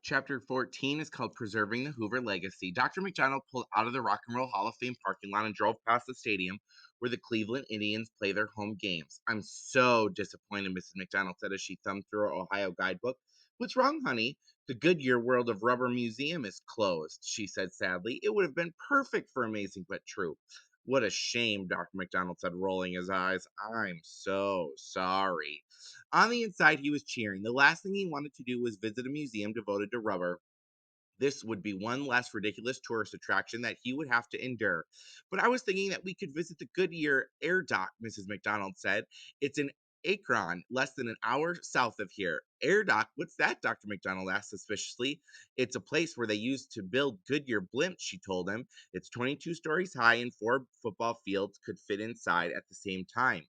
Chapter 14 is called Preserving the Hoover Legacy. Dr. McDonald pulled out of the Rock and Roll Hall of Fame parking lot and drove past the stadium where the Cleveland Indians play their home games. I'm so disappointed, Mrs. McDonald said as she thumbed through her Ohio guidebook. What's wrong, honey? The Goodyear World of Rubber Museum is closed, she said sadly. It would have been perfect for Amazing but True. What a shame, Dr. McDonald said, rolling his eyes. I'm so sorry. On the inside, he was cheering. The last thing he wanted to do was visit a museum devoted to rubber. This would be one less ridiculous tourist attraction that he would have to endure. But I was thinking that we could visit the Goodyear Air Dock, Mrs. McDonald said. It's in Akron, less than an hour south of here. Air Dock? What's that? Dr. McDonald asked suspiciously. It's a place where they used to build Goodyear blimps, she told him. It's 22 stories high and four football fields could fit inside at the same time.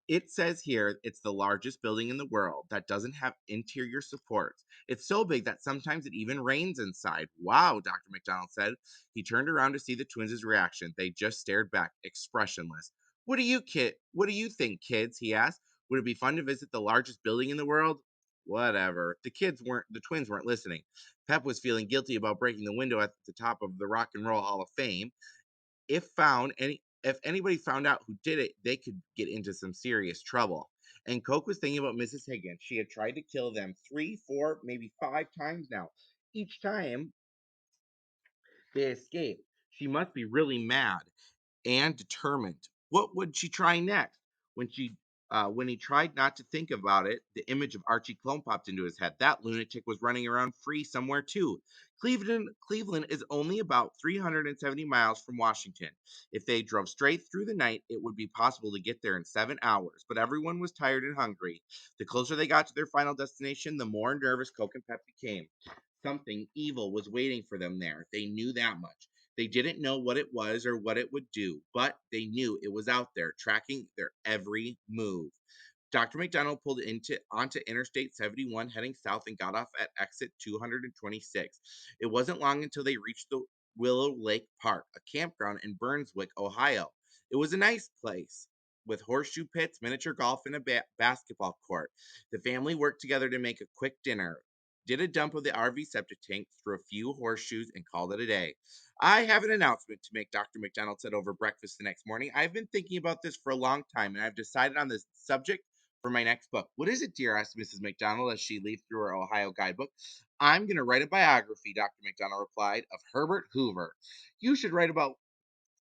It says here it's the largest building in the world that doesn't have interior supports. It's so big that sometimes it even rains inside. Wow, Dr. McDonald said. He turned around to see the twins' reaction. They just stared back, expressionless. What do you think, kids? He asked. Would it be fun to visit the largest building in the world? Whatever. The twins weren't listening. Pep was feeling guilty about breaking the window at the top of the Rock and Roll Hall of Fame. If anybody found out who did it, they could get into some serious trouble. And Coke was thinking about Mrs. Higgins. She had tried to kill them three, four, maybe five times now. Each time they escaped. She must be really mad and determined. What would she try next? When he tried not to think about it, the image of Archie Clone popped into his head. That lunatic was running around free somewhere too. Cleveland is only about 370 miles from Washington. If they drove straight through the night, it would be possible to get there in 7 hours. But everyone was tired and hungry. The closer they got to their final destination, the more nervous Coke and Pep became. Something evil was waiting for them there. They knew that much. They didn't know what it was or what it would do, but they knew it was out there, tracking their every move. Dr. McDonald pulled onto Interstate 71 heading south and got off at exit 226. It wasn't long until they reached the Willow Lake Park, a campground in Burnswick, Ohio. It was a nice place with horseshoe pits, miniature golf, and a basketball court. The family worked together to make a quick dinner, did a dump of the RV septic tank, threw a few horseshoes, and called it a day. I have an announcement to make, Dr. McDonald said over breakfast the next morning. I've been thinking about this for a long time, and I've decided on this subject for my next book. What is it, dear? Asked Mrs. McDonald as she leafed through her Ohio guidebook. I'm going to write a biography, Dr. McDonald replied, of Herbert Hoover. You should write about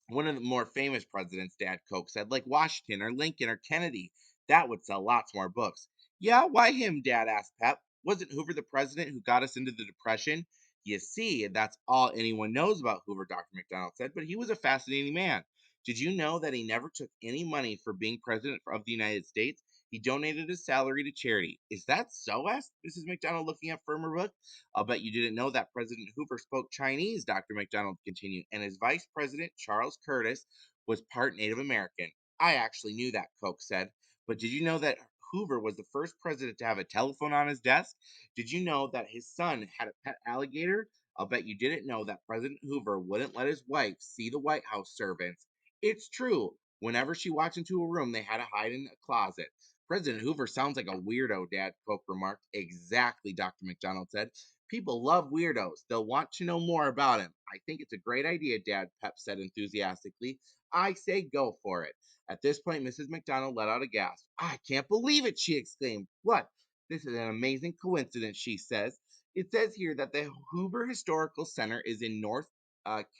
one of the more famous presidents, Dad Coke said, like Washington or Lincoln or Kennedy. That would sell lots more books. Yeah, why him? Dad asked Pep. Wasn't Hoover the president who got us into the Depression? You see, that's all anyone knows about Hoover, Dr. McDonald said, but he was a fascinating man. Did you know that he never took any money for being president of the United States? He donated his salary to charity. Is that so? Asked Mrs. McDonald, looking at firmer book. I'll bet you didn't know that President Hoover spoke Chinese, Dr. McDonald continued, and his vice president, Charles Curtis, was part Native American. I actually knew that, Koch said. But did you know that Hoover was the first president to have a telephone on his desk? Did you know that his son had a pet alligator? I'll bet you didn't know that President Hoover wouldn't let his wife see the White House servants. It's true. Whenever she walked into a room, they had to hide in a closet. President Hoover sounds like a weirdo, Dad, Koch remarked. Exactly, Dr. McDonald said. People love weirdos. They'll want to know more about him. I think it's a great idea, Dad, Pep said enthusiastically. I say go for it. At this point, Mrs. McDonald let out a gasp. I can't believe it, she exclaimed. What? This is an amazing coincidence, she says. It says here that the Hoover Historical Center is in North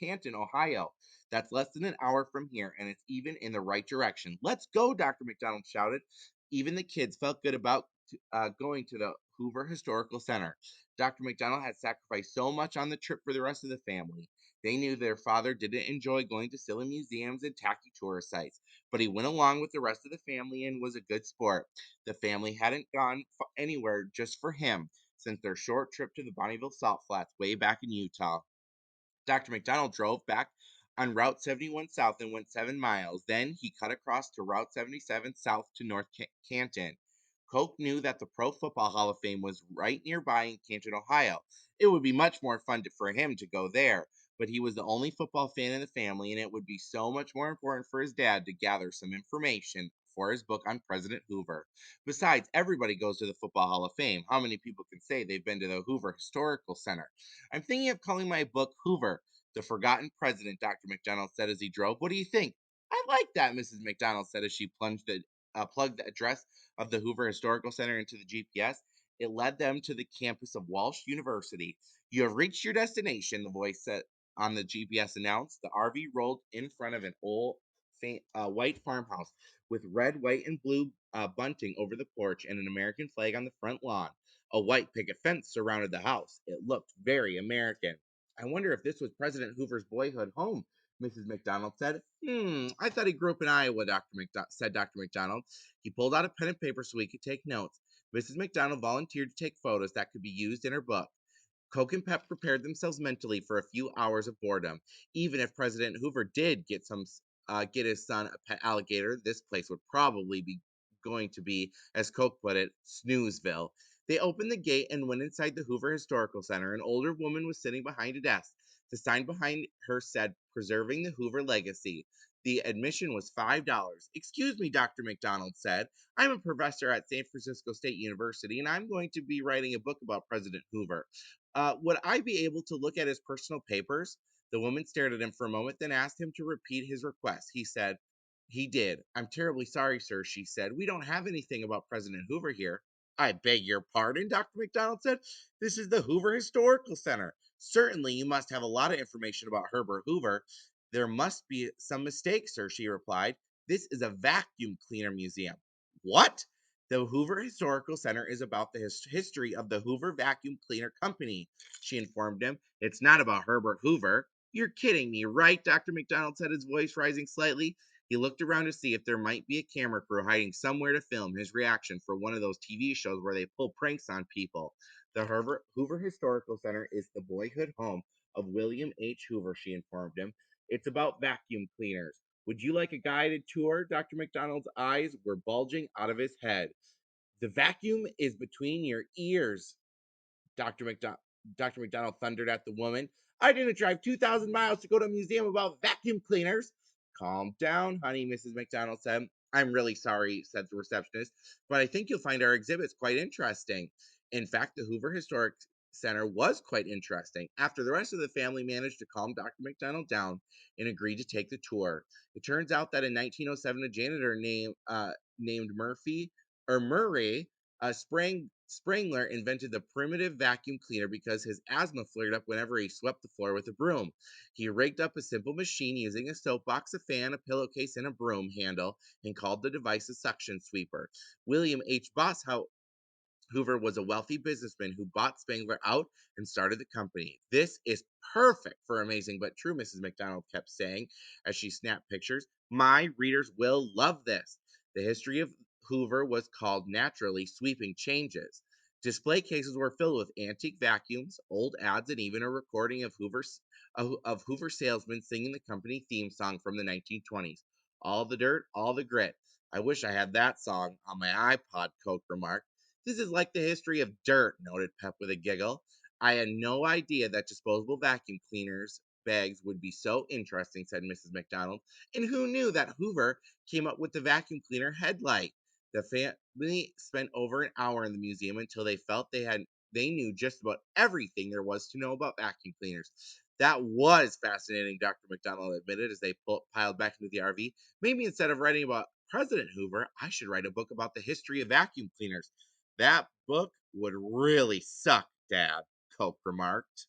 Canton, Ohio. That's less than an hour from here, and it's even in the right direction. Let's go, Dr. McDonald shouted. Even the kids felt good about going to the Hoover Historical Center. Dr. McDonald had sacrificed so much on the trip for the rest of the family. They knew their father didn't enjoy going to silly museums and tacky tourist sites, but he went along with the rest of the family and was a good sport. The family hadn't gone anywhere just for him since their short trip to the Bonneville Salt Flats way back in Utah. Dr. McDonald drove back on Route 71 South and went 7 miles. Then he cut across to Route 77 South to North Canton. Coke knew that the Pro Football Hall of Fame was right nearby in Canton, Ohio. It would be much more fun for him to go there, but he was the only football fan in the family, and it would be so much more important for his dad to gather some information for his book on President Hoover. Besides, everybody goes to the Football Hall of Fame. How many people can say they've been to the Hoover Historical Center? I'm thinking of calling my book Hoover, the Forgotten President, Dr. McDonald said as he drove. What do you think? I like that, Mrs. McDonald said as she plugged the address of the Hoover Historical Center into the GPS. It led them to the campus of Walsh University. You have reached your destination, the voice said on the GPS announced. The RV rolled in front of an old white farmhouse with red, white, and blue bunting over the porch and an American flag on the front lawn. A white picket fence surrounded the house. It looked very American. I wonder if this was President Hoover's boyhood home, Mrs. McDonald said. I thought he grew up in Iowa, said Dr. McDonald. He pulled out a pen and paper so he could take notes. Mrs. McDonald volunteered to take photos that could be used in her book. Coke and Pep prepared themselves mentally for a few hours of boredom. Even if President Hoover did get his son a pet alligator, this place would probably be going to be, as Coke put it, Snoozeville. They opened the gate and went inside the Hoover Historical Center. An older woman was sitting behind a desk. The sign behind her said, "Preserving the Hoover Legacy." The admission was $5. Excuse me, Dr. McDonald said. I'm a professor at San Francisco State University, and I'm going to be writing a book about President Hoover. Would I be able to look at his personal papers? The woman stared at him for a moment, then asked him to repeat his request. He said, he did. I'm terribly sorry, sir, she said. We don't have anything about President Hoover here. I beg your pardon, Dr. McDonald said. This is the Hoover Historical Center. Certainly, you must have a lot of information about Herbert Hoover. There must be some mistake, sir, she replied. This is a vacuum cleaner museum. What? The Hoover Historical Center is about the history of the Hoover Vacuum Cleaner Company, she informed him. It's not about Herbert Hoover. You're kidding me, right? Dr. McDonald said, his voice rising slightly. He looked around to see if there might be a camera crew hiding somewhere to film his reaction for one of those TV shows where they pull pranks on people. The Hoover Historical Center is the boyhood home of William H. Hoover, she informed him. It's about vacuum cleaners. Would you like a guided tour? Dr. McDonald's eyes were bulging out of his head. The vacuum is between your ears, Dr. McDonald. Dr. McDonald thundered at the woman. I didn't drive 2,000 miles to go to a museum about vacuum cleaners. Calm down, honey, Mrs. McDonald said. I'm really sorry, said the receptionist, but I think you'll find our exhibits quite interesting. In fact, the Hoover Historic Center was quite interesting. After the rest of the family managed to calm Dr. McDonald down and agreed to take the tour. It turns out that in 1907, a janitor named Murray Sprangler invented the primitive vacuum cleaner because his asthma flared up whenever he swept the floor with a broom. He rigged up a simple machine using a soapbox, a fan, a pillowcase, and a broom handle, and called the device a suction sweeper. William H. Hoover was a wealthy businessman who bought Spangler out and started the company. This is perfect for Amazing But True, Mrs. McDonald kept saying as she snapped pictures. My readers will love this. The history of Hoover was called naturally Sweeping Changes. Display cases were filled with antique vacuums, old ads, and even a recording of Hoover salesmen singing the company theme song from the 1920s. All the dirt, all the grit. I wish I had that song on my iPod, Coke remarked. This is like the history of dirt, noted Pep with a giggle. I had no idea that disposable vacuum cleaners bags would be so interesting, said Mrs. McDonald. And who knew that Hoover came up with the vacuum cleaner headlight? The family spent over an hour in the museum until they knew just about everything there was to know about vacuum cleaners. That was fascinating, Dr. McDonald admitted as they piled back into the RV. Maybe instead of writing about President Hoover, I should write a book about the history of vacuum cleaners. That book would really suck, Dad, Cope remarked.